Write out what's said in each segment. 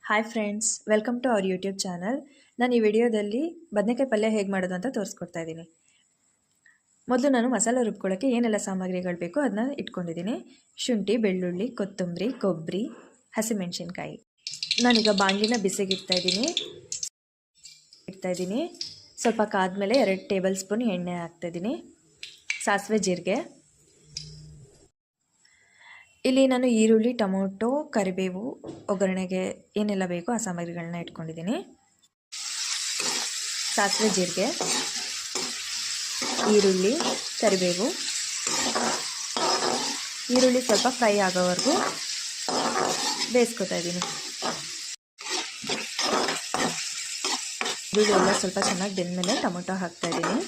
Hi friends, welcome to our YouTube channel. ನಾನು ಈ ವಿಡಿಯೋದಲ್ಲಿ ಬದನೆಕಾಯಿ ಪಲ್ಯ ಹೇಗೆ ಮಾಡೋದು ಅಂತ ತೋರಿಸ್ಕೊಡ್ತಾ ಇದ್ದೀನಿ. ಮೊದಲು ನಾನು ಮಸಾಲೆ ರುಬ್ಕೊಳ್ಳೋಕ್ಕೆ ಏನೆಲ್ಲ ಸಾಮಗ್ರಿಗಳು ಬೇಕೋ ಅದನ್ನ ಇಟ್ಕೊಂಡಿದ್ದೀನಿ. ಶುಂಠಿ, ಬೆಳ್ಳುಳ್ಳಿ, ಕೊತ್ತಂಬರಿ, ಕೊಬ್ಬರಿ, ಹಸಿಮೆಣಸಿನ್ಕಾಯಿ. ನಾನೀಗ ಬಾಣಲಿನ ಬಿಸಿಗೆ ಇಡ್ತಾ ಇದ್ದೀನಿ. ಸ್ವಲ್ಪ ಕಾದ್ಮೇಲೆ 2 ಟೇಬಲ್ ಸ್ಪೂನ್ ಎಣ್ಣೆ ಹಾಕ್ತಾಯಿದ್ದೀನಿ. ಸಾಸಿವೆ, ಜೀರಿಗೆ. ಇಲ್ಲಿ ನಾನು ಈರುಳ್ಳಿ, ಟೊಮೊಟೊ, ಕರಿಬೇವು, ಒಗ್ಗರಣೆಗೆ ಏನೆಲ್ಲ ಬೇಕೋ ಆ ಸಾಮಗ್ರಿಗಳನ್ನ ಇಟ್ಕೊಂಡಿದ್ದೀನಿ. ಸಾಸಿವೆ, ಜೀರಿಗೆ, ಈರುಳ್ಳಿ, ಕರಿಬೇವು. ಈರುಳ್ಳಿ ಸ್ವಲ್ಪ ಫ್ರೈ ಆಗೋವರೆಗೂ ಬೇಯಿಸ್ಕೊತಾ ಇದ್ದೀನಿ. ಈರುಳ್ಳಿ ಎಲ್ಲ ಸ್ವಲ್ಪ ಚೆನ್ನಾಗಿ ಬೆಂದಮೇಲೆ ಟೊಮೊಟೊ ಹಾಕ್ತಾಯಿದ್ದೀನಿ.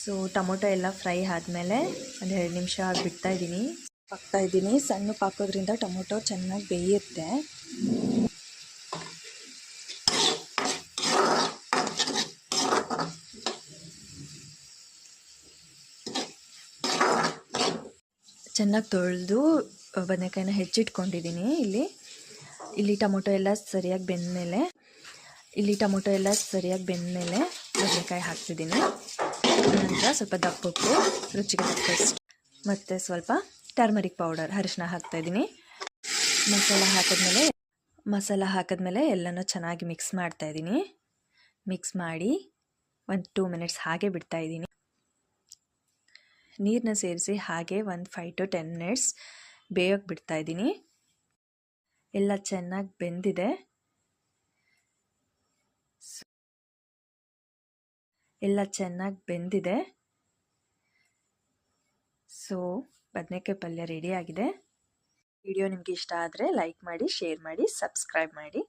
ಸೊ ಟೊಮೊಟೊ ಎಲ್ಲ ಫ್ರೈ ಆದಮೇಲೆ 1-2 ನಿಮಿಷ ಬಿಡ್ತಾಯಿದ್ದೀನಿ. ಸಣ್ಣಕ್ಕೆ ಹಾಕೋದ್ರಿಂದ ಟೊಮೊಟೊ ಚೆನ್ನಾಗಿ ಬೇಯುತ್ತೆ. ಚೆನ್ನಾಗಿ ತೊಳೆದು ಬದನೆಕಾಯಿನ ಹೆಚ್ಚಿಟ್ಕೊಂಡಿದ್ದೀನಿ. ಇಲ್ಲಿ ಟೊಮೊಟೊ ಎಲ್ಲ ಸರಿಯಾಗಿ ಬೆಂದಮೇಲೆ ಬದನೆಕಾಯಿ ಹಾಕ್ತಿದ್ದೀನಿ. ನಂತರ ಸ್ವಲ್ಪ ದಪ್ಪುಪ್ಪು, ರುಚಿಗೆ ತಕ್ಕಷ್ಟು, ಮತ್ತು ಸ್ವಲ್ಪ ಟರ್ಮರಿಕ್ ಪೌಡರ್, ಅರಿಶಿನ ಹಾಕ್ತಾಯಿದ್ದೀನಿ. ಮಸಾಲ ಹಾಕಿದ್ಮೇಲೆ ಎಲ್ಲನೂ ಚೆನ್ನಾಗಿ ಮಿಕ್ಸ್ ಮಾಡ್ತಾಯಿದ್ದೀನಿ. ಮಿಕ್ಸ್ ಮಾಡಿ 1-2 ಮಿನಿಟ್ಸ್ ಹಾಗೆ ಬಿಡ್ತಾಯಿದ್ದೀನಿ. ನೀರನ್ನ ಸೇರಿಸಿ ಹಾಗೆ 5 to 10 ಮಿನಿಟ್ಸ್ ಬೇಯೋಕ್ಕೆ ಬಿಡ್ತಾಯಿದ್ದೀನಿ. ಎಲ್ಲ ಚೆನ್ನಾಗಿ ಬೆಂದಿದೆ. ಸೊ ಬದನೆಕಾಯಿ ಪಲ್ಯ ರೆಡಿ ಆಗಿದೆ. ವಿಡಿಯೋ ನಿಮಗೆ ಇಷ್ಟ ಆದರೆ ಲೈಕ್ ಮಾಡಿ, ಶೇರ್ ಮಾಡಿ, ಸಬ್ಸ್ಕ್ರೈಬ್ ಮಾಡಿ.